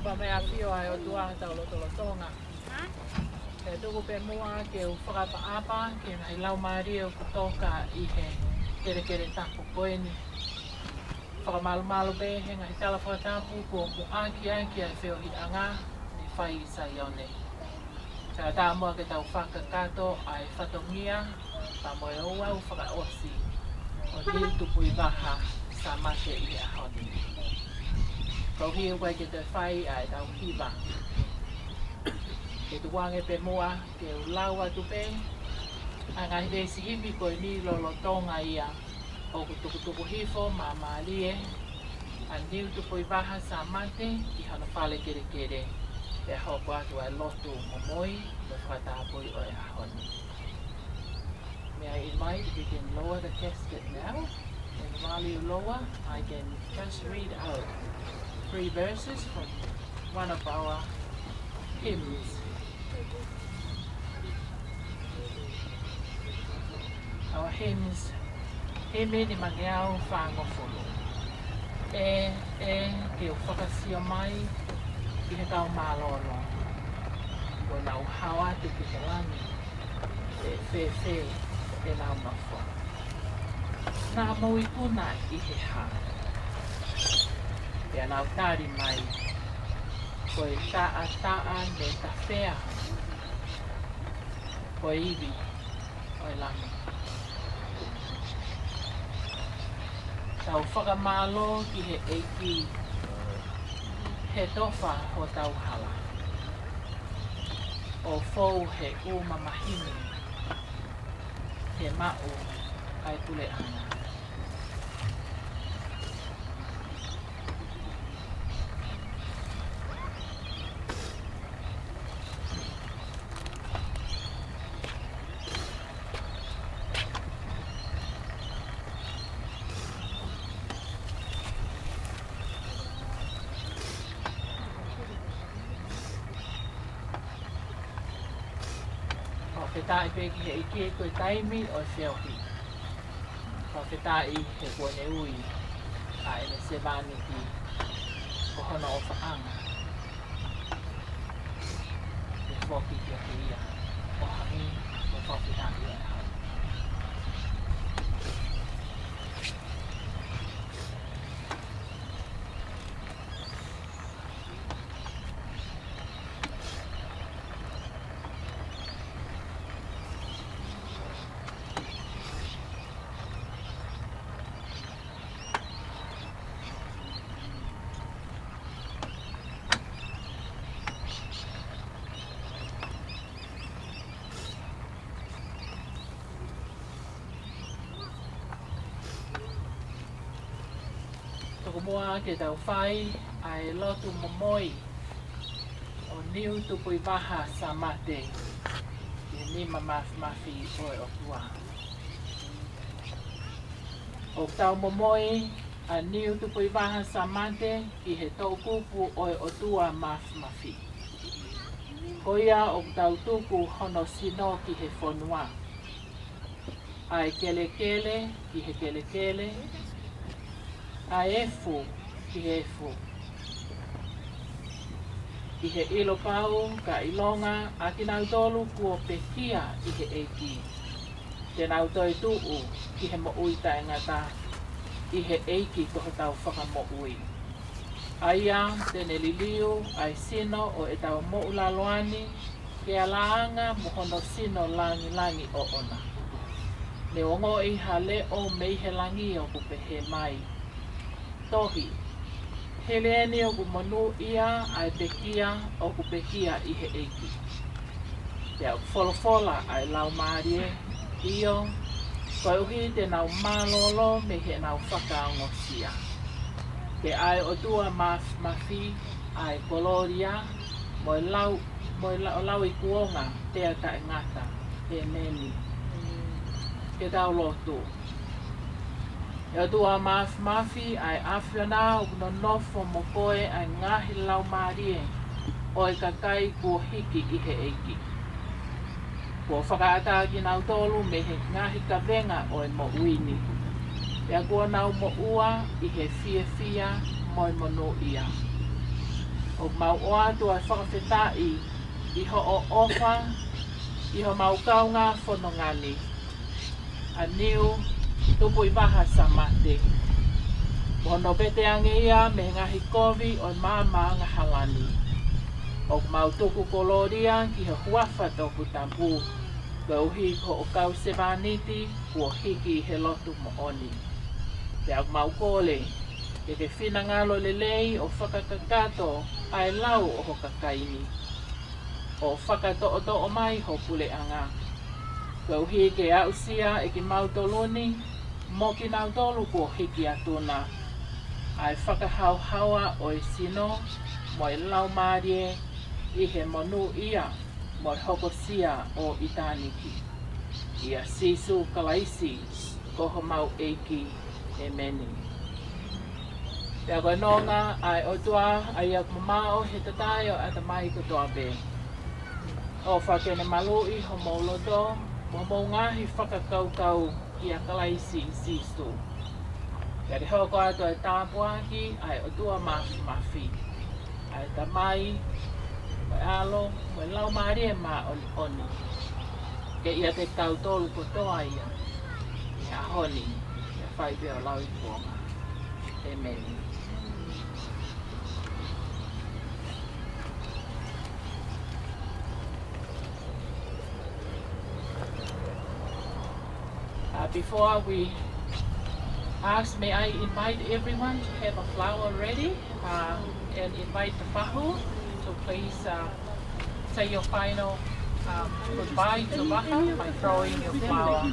pa me a fio ai o tua tau loto lotonga. E tuku pe mua ke u whakapaapa ke nai lau maari o kutoka i he kere tapu koeni. Whakamalu be he ngai tala whakatapu ko mu aki a whio hi anga ni whai i saione. Ka tā mua ke tau whakakato ai whatongia pa moe ua u whakaosi o niu tupu i waha sa mate i he ahoni. Kau hi ukai ke te whai ai tau hiwa. Ke tu wange pe mua ke u lau atu pe. A ngai resi hipi koe ni lolo tonga ia. O kutukutuku hifo ma maalie. A niu tupu i waha sa mate i hana whale kere. E hoko atu ai lotu momoi no whakatapui o e ahoni. May I invite if you can lower the casket now. And while you lower, I can just read out 3 verses from one of our hymns. Our hymns, hymne ni mangeau whangofolo. Ke o whakasio mai i he tau mālolo. O nau hawa te ki he langi, e e nau mawha. Nā maui puna i he ha. Pea nau tāri mai, koe taa me ta whea. Koe iwi, oi langi. Tau whakamālo ki he eiki, he tofa ho tau hala. O fou he umamahini, he mau ai pule ana. Whetai peki he ike koe taimi o whiohi. Whetai he kone ui a ene se vani ki o hono o whaanga. He whoki ki o ki ia o hangi o whawhitai o e hau. Toko mua ke tau whai ai lotu momoi o niu tupu i waha sa mate i nima mafi oe o tua. O tau momoi a niu tupu i waha sa mate i he tau kupu oe o tua mafi. Koia o tau tuku hono sino ki he whonua. Ai kele ki he kele. A efu ki he efu. I he ilo pau ka ilonga a ki nau tolu kua pekia i he eiki. Te nau toi tuu ki he mo ui taengata i he eiki ko he tau whaka mo ui. Aia tene liliu ai sino o e tau mo ulaloani ke a laanga mo hono sino langi o ona. Ne ongo i hale o mei he langi o kupe he mai. Tohi, heleeni o kumonu ia ai pekia o kupekia i he eiki. Te au wholofola ai lau maarie, iyo, koe uhi te nau mālolo me he nau whakaongosia. Te ai o tua mafi ai koloria, moi lau i kuonga tea ka ngata, te neni. Ke tau lotu. E o tua mafi ai awhiona o no nofo mo koe ai ngahi lau maarie o e kakai kua hiki i he eiki. Kua whakaata ki nau tolu me he ngahi ka venga o e mo uini. Pea kua nau mo ua i he fia mo e mono ia. O mau oa tua whakawhetai I ho o ofa, I ho mau kau ngā whanongani. A niu tupu I waha sa mate. Mono bete ange ia me ngahi kovi o māma ngā halani. O mau tuku koloria ki ho huafa toku tampu. Ka uhi ko o kau sevaniti kua hiki he lotu mo oni. Te au mau kole, e ke whina ngalo lelei o whakakakato ai lau o ho kakaini. O whakato o mai ho pule anga. Ka uhi ke ausia e ki mau toloni, mo ki nau tolu kua hiki atuna. Ai whakahau haua o e sino, mo e lau marie, I he monu ia, mo e hokosia o Itaniki. Ia sisu kalaisi, koho mau eiki e meni. Te a koe nonga ai o tua ai ak mamao he tatai o ata mai ko toa be. O whakene malui ho mauloto, mo mau ngahi whakakaukau ki a kalaisi sisu. Te re hoko ato e tāpuaki ai o tua mafi. Ai tamai, mai alo, mai lau maari e mā oni. Ke ia te tau tolu ko toa ia. Ia honi, ia whai pia o lau I kuonga. Amen. Before we ask, may I invite everyone to have a flower ready and invite the Fahu to please say your final goodbye to Waha by throwing your flower.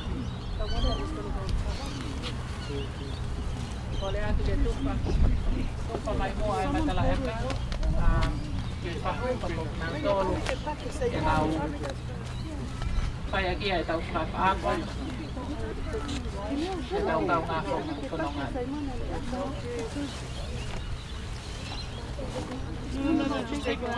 Boleh atu dia tupa mai mo ai matalaheka ki Fahu papo nang tolu e nau pai aki ai tau whakapa e tau kau ngā whanongan. No, just take one.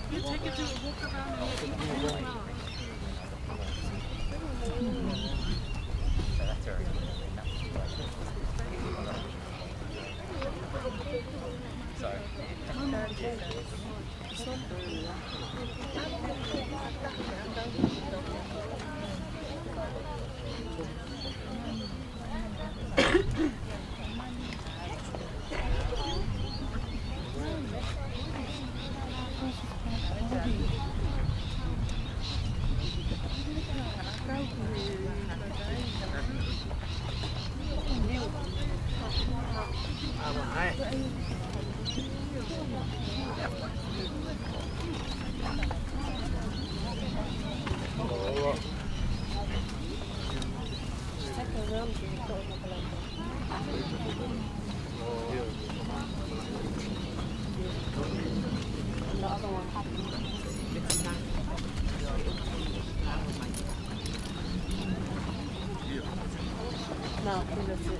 You take it to walk around No, that's it.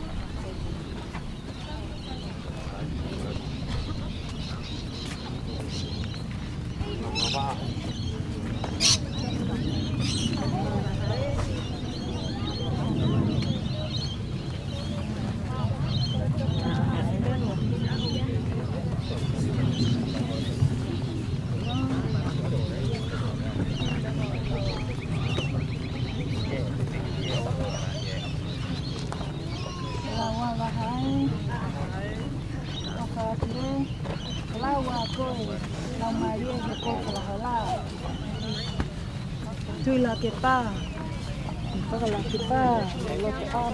Tuy là cái ba, có là cái ba, là cái on.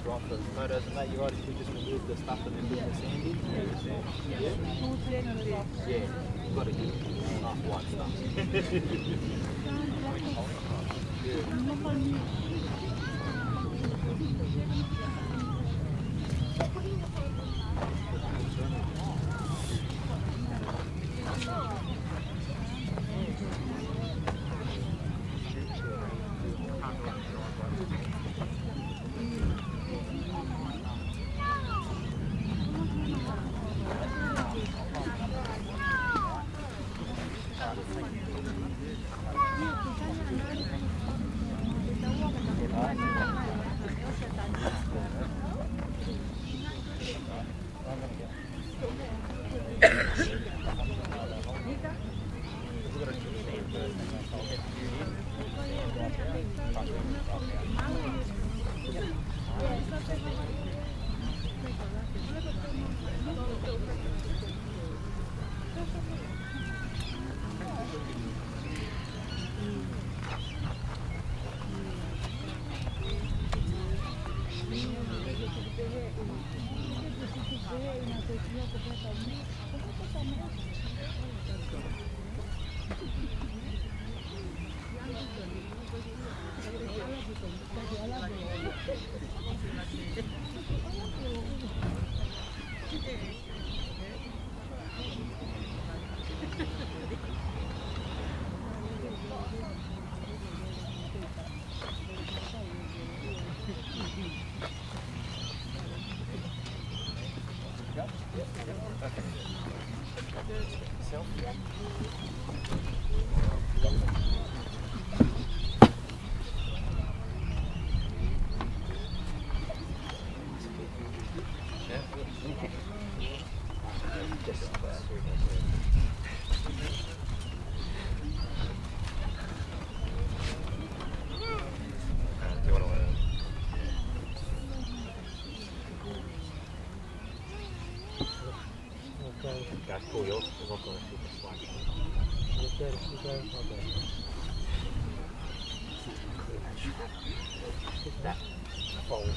Want the photos and that, you guys should just remove the stuff and then put the sand in. Yeah, you've got to get enough white That's cool, yo. We're not going to shoot the slide. That fold.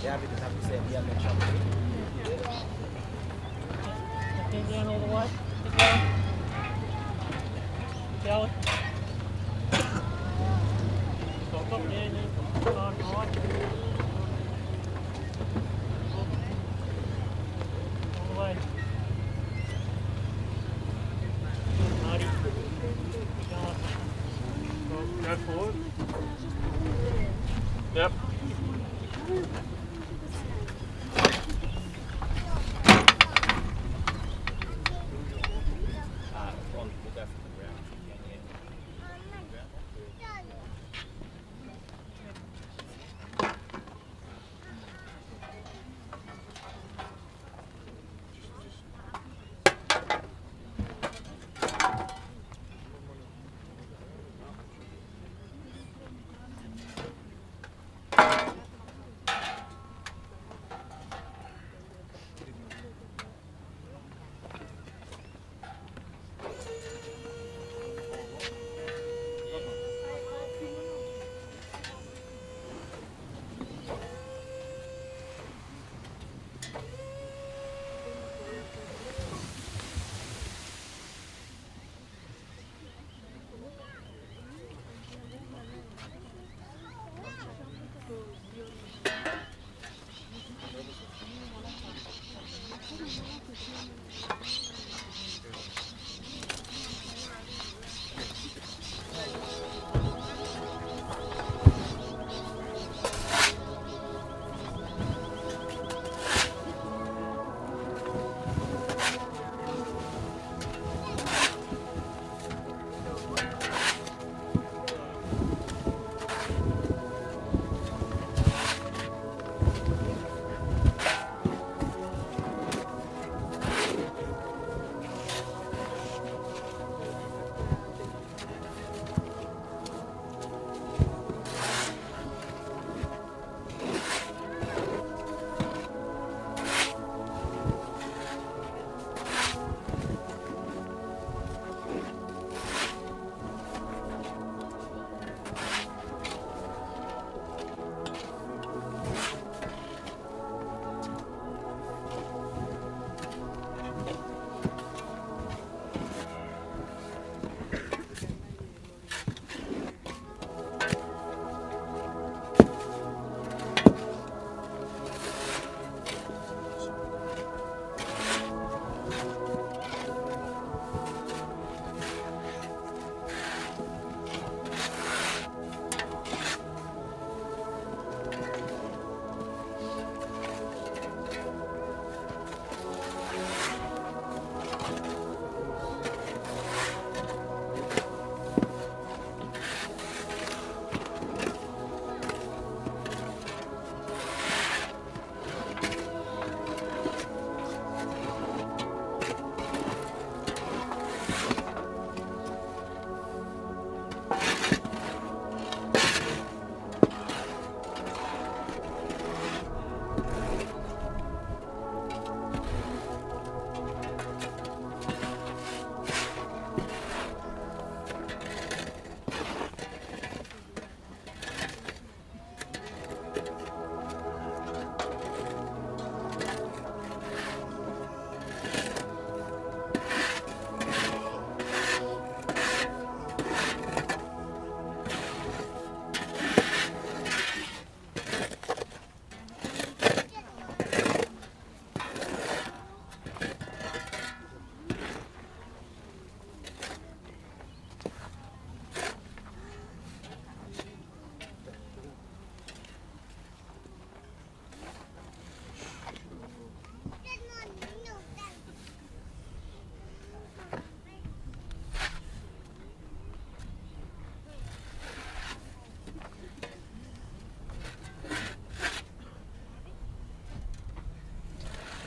Yeah, everything have the same yellow chocolate. Down all the way. Kelly. Stop up there, then. On, on. All the way. Marty. Go forward. Yep.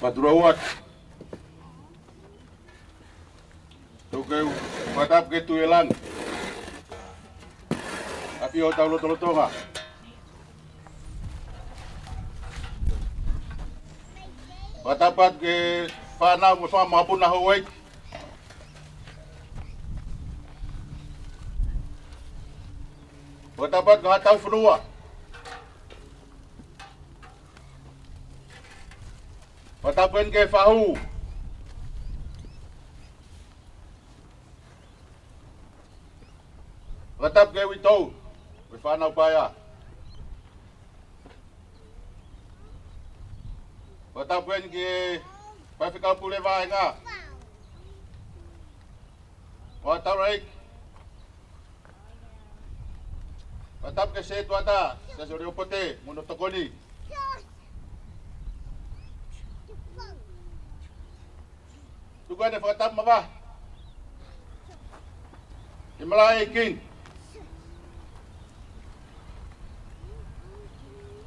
Patruawat. Tukeu matap ke tuelan. Api o taulo tolotonga. Matapat ke pana mo sa mapun na huwag. Matapat nga tau funua. Matapan ke fahu. Matap ke wito. Wifana upaya. Matapan ke pafika pule vai nga. Matarik. Matap ke setu ata. Sa suryo pote. Monotokoni. Tugan na fakatap maba. Imalay king.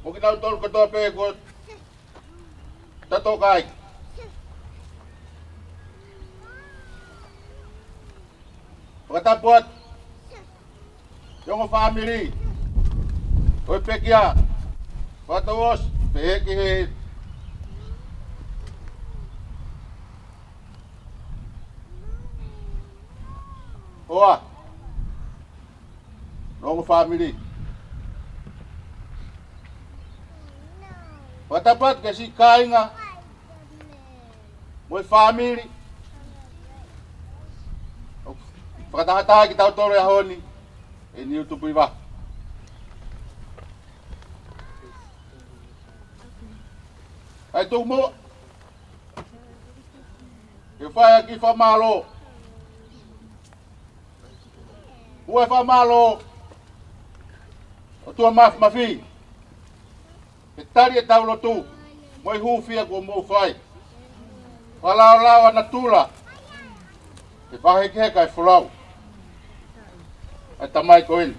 Mungkin tahu tol ketua pe kot tato kai. Fakatap buat yung family. Oy pekia. Patawas peki. Oa. Long family. Patapat kasi kain nga. Mo'y family. Pagkatahataha kita utoro yahon ni. Ini YouTube iba. Ay tumo. Ifaya kifa malo. Uwe fa malo. Otua maf mafi. Itari taulo tu. Moi hufia ko mo fai. Wala lawa natula. Te fahe ke kai fulau. Ai tamai koin.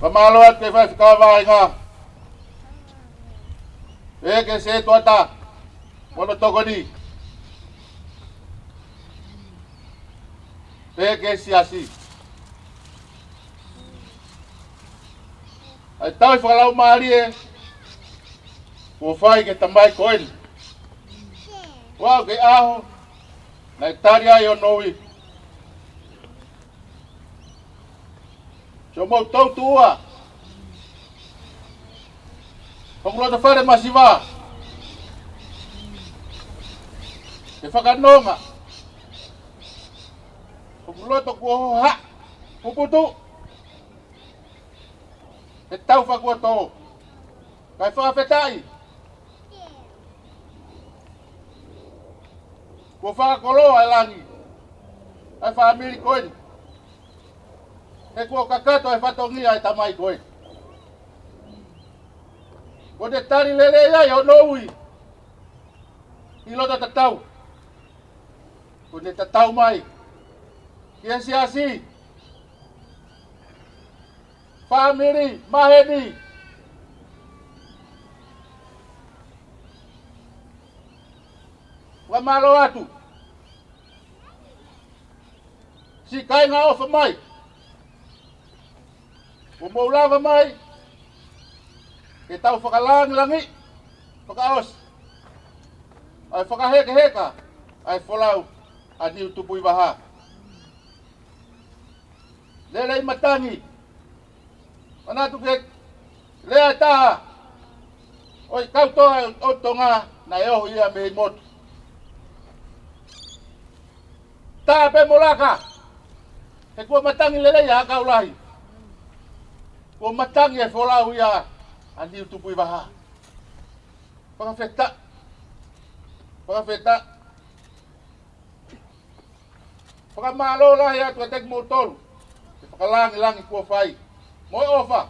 Pamalo at ke fa fikava nga. Ke se tuata. Mono tokoni. Peke siasi. Ai tau falau mari e. O fai ke tambai koin. Wa ke aho. Na itaria yo noi. Chomo tau tua. Panglo da fare masiva. Ke fakanonga. Pagluto ko ha. Puputo. Itaw fa ko to. Kay fa fetai. Ko fa kolo alangi. Ay family ko. E ko kakato ay fatongi ay tamay ko. Ko detari lele ya yo nowi. Ilo tataw. Ko detataw mai. Kaya siasi. Family, mahedi. Wamalo atu. Si kai nga ofa mai. Umulawa mai. Kita ufakalang langi. Pakaos. Ay fakaheka-heka. Ay folaw. Adi utupuy baha. Lelay matangi. Manato kek lea taha. Oy kau to oto nga na yo iya mehimot. Tape molaka. Kek ko matangi lelay ya kau lahi. Ko matangi e fola uya andi utupuy baha. Pangafeta. Pangafeta. Pakamalo lah ya tuatek motor. Pakalang-lang ko fai. Mo ofa.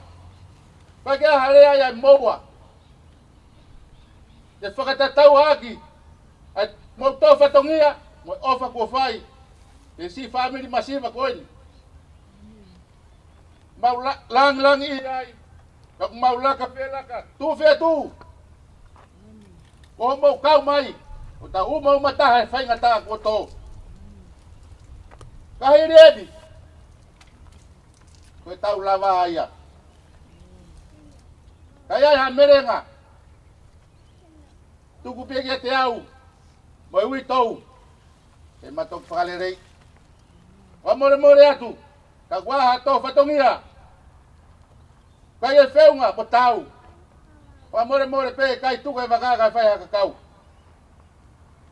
Pagi hari ay mowa. De fakatataw hagi. At mo to fatongia, mo ofa ko fai. E si family masiva ko. Mau lang-lang iay. Kau maulaka pelaka. Tu fe tu. Ko mo kau mai. O ta uma mataha fai ngata ko to. Kahiredi. Ko tau lava ia. Kaya ha merenga. Tuku pege te au. Mai ui tau. E matok whakarerei. Wa more atu. Ka waha tō whatongia. Kai e wheunga po tau. Wa more pe kai tuka e wakaga e whaiha kakau.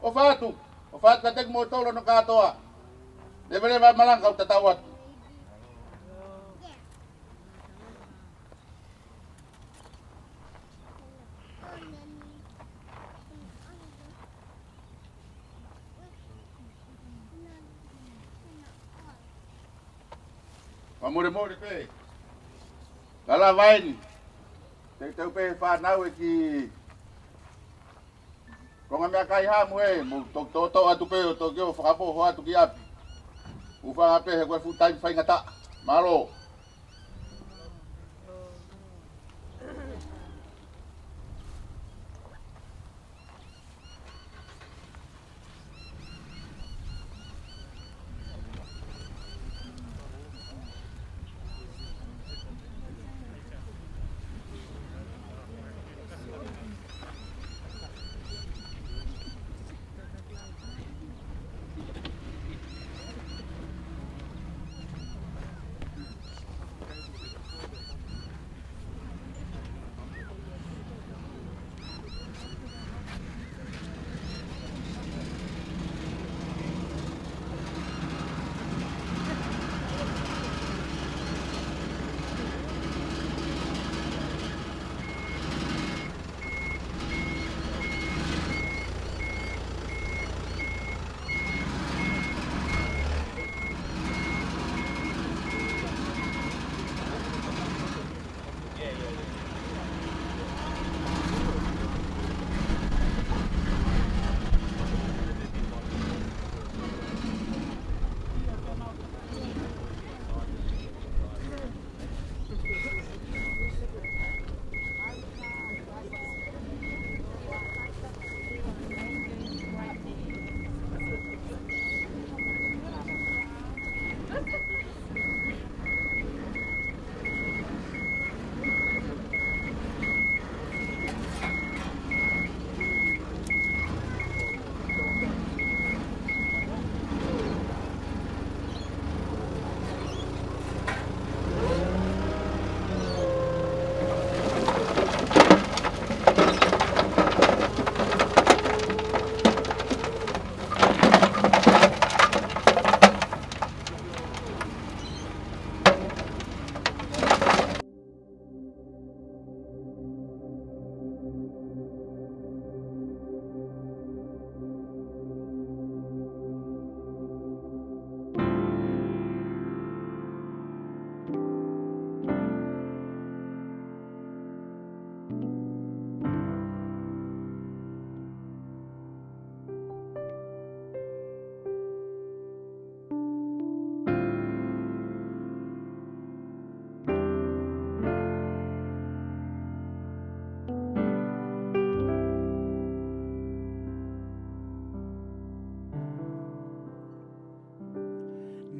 O whātu. O whātu ka tek mo tōro no katoa. Lewa malanga o tatau atu. Wa more pe. Lala vaini. Te tau pe whanau e ki. Ronga mea kai hamu e. Mo to atu pe o to kio whakapoho atu ki api. Ufanga pe he koe full time whai ngata. Maro.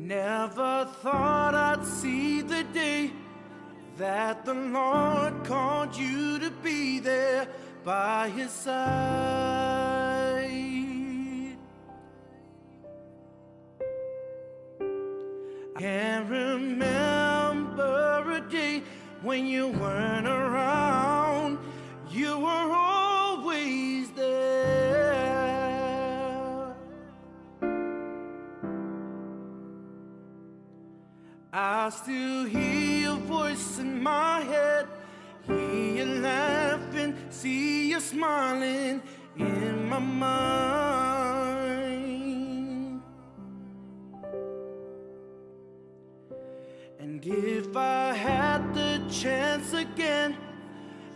Never thought I'd see the day that the Lord called you to be there by his side. I can't remember a day when you weren't around. You were always there. I still hear your voice in my head, hear you laughing, see you smiling in my mind. And if I had the chance again,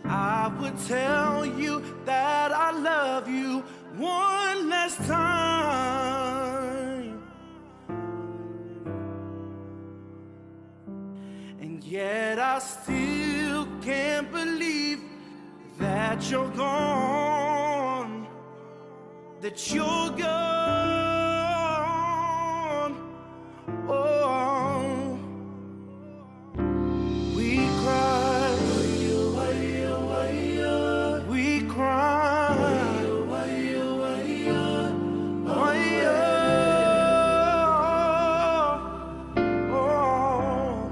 I would tell you that I love you one last time. And yet I still can't believe that you're gone, that you're gone. Oh, we cry, we cry, oh,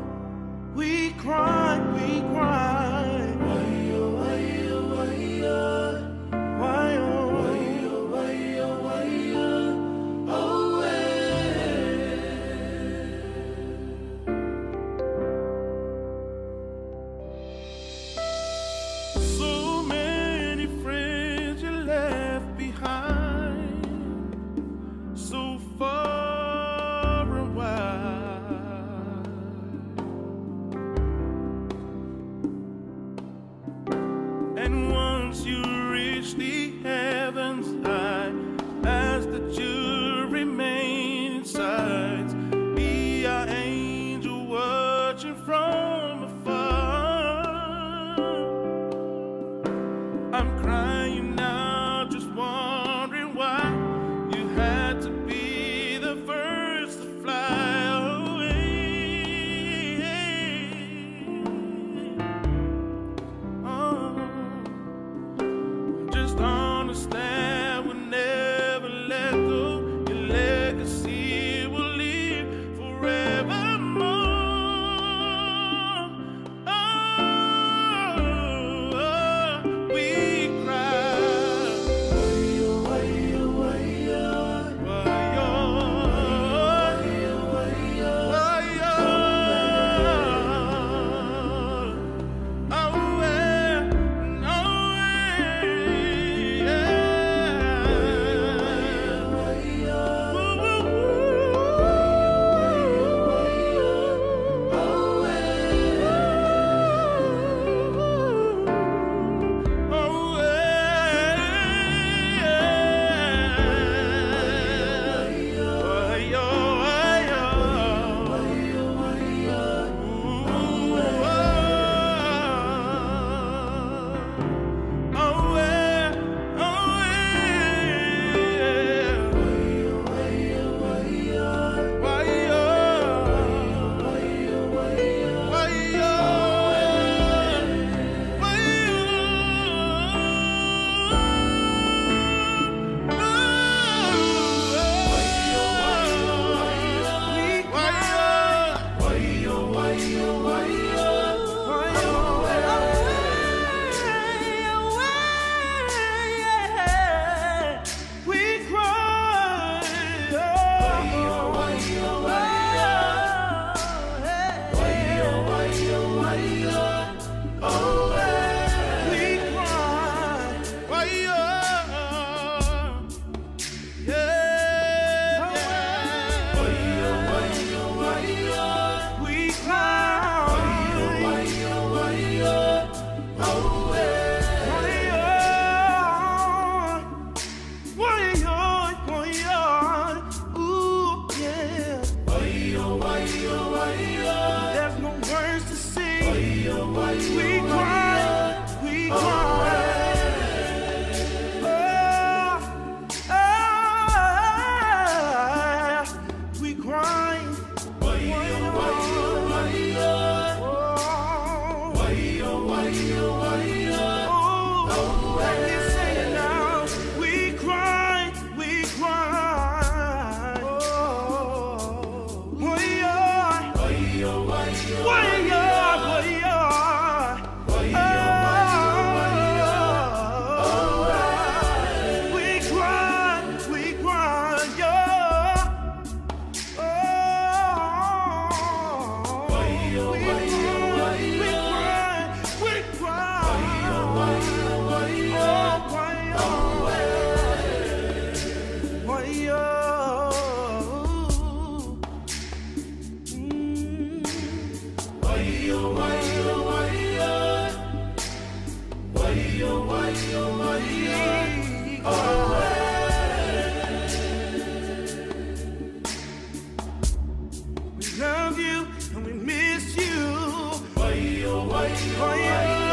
we cry, we cry. So many friends you left behind, so far and wide. And once you reach the heavens, I ask that you remain inside, be our angel watching from afar. I'm crying now, just wondering why you had to be the first to fly away. Oh, just understand we'll never let go. Your legacy will live forevermore. Oh, we cry. There's no words to say. We cry, we cry. We cry. We love you and we miss you. Why, oh,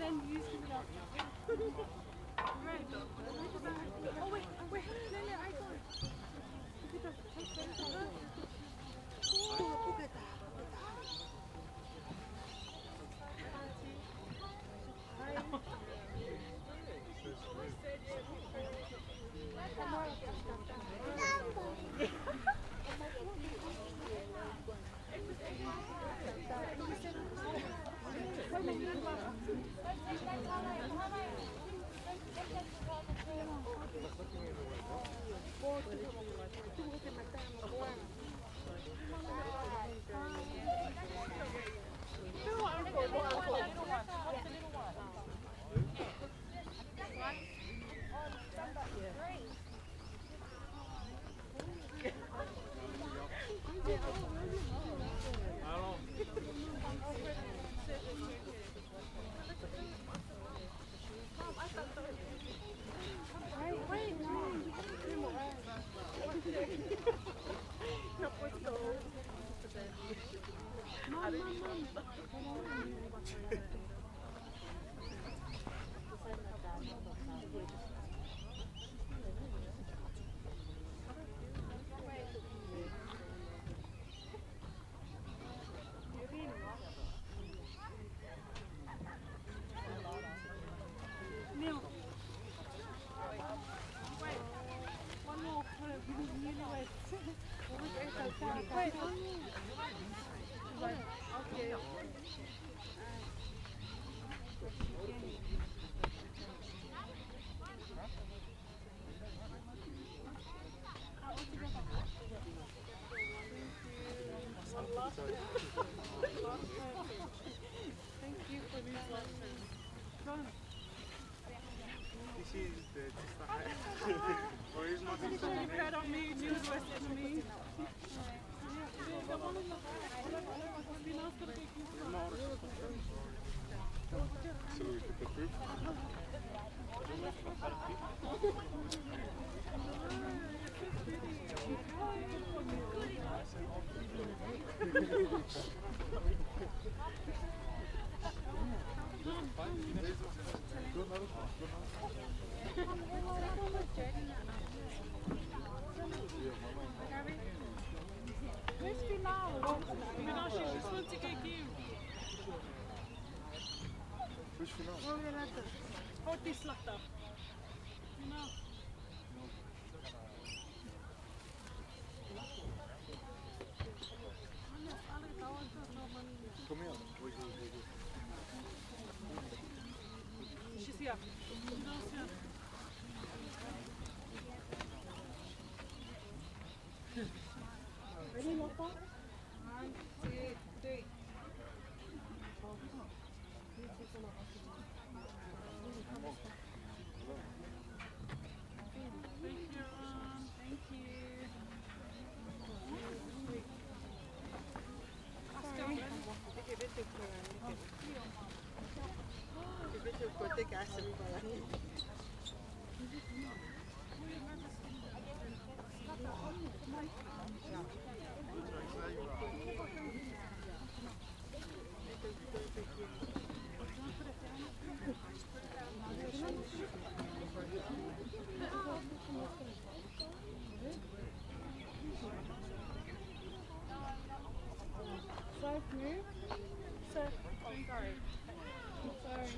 then use it up. Right. Oh wait, wait, no, I got it. Look at that. Oh, look at that. Wat is slachtig? Nou. Kom igen. She's here. Ready, Lopa? 1, 2, 3. Thank you. Thank you. Surf move. Surf. Oh, sorry. Sorry.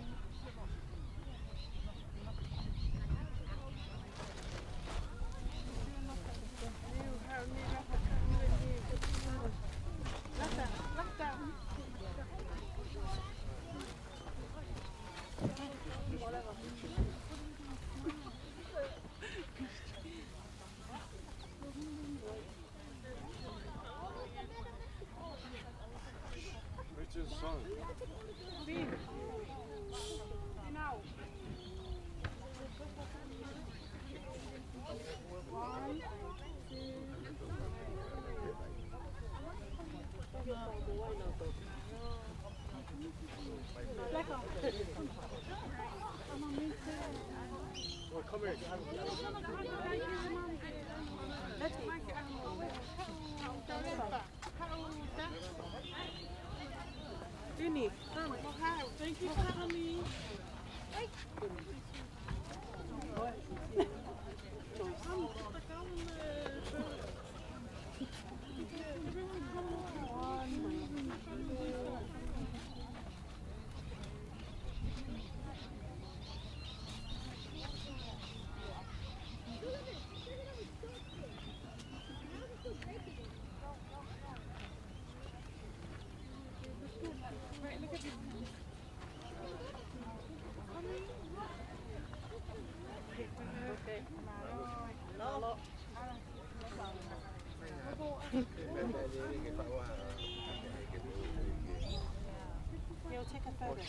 He'll take a photo.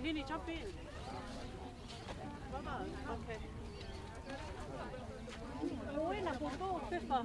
Nini, jump in. Mama, okay. Buena, foto, Pepa.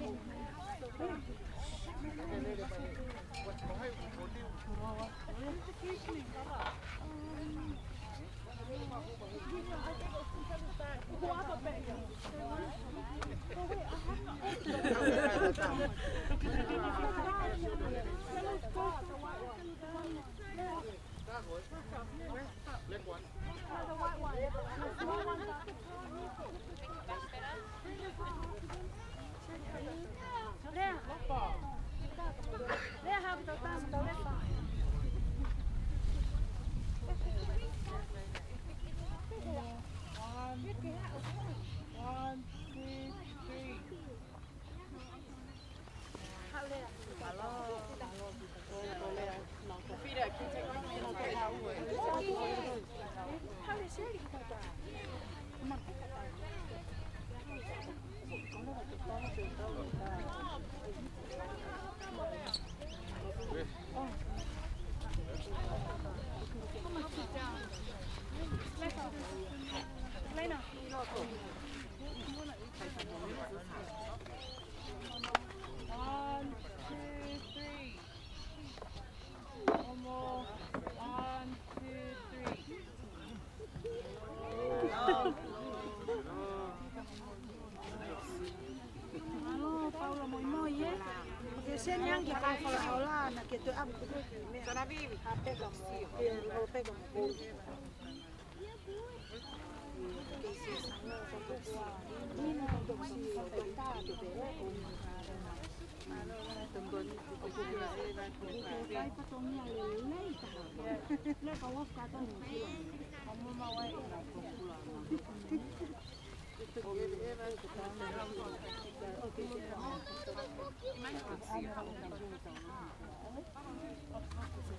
One, two, three. One, two, three. One more. One, two, three. Paulo moi moi eh. Porque se nyang ki pa fala hola na ke to am ko to me. Sana bibi. Ape ka mo. O pe ka mo.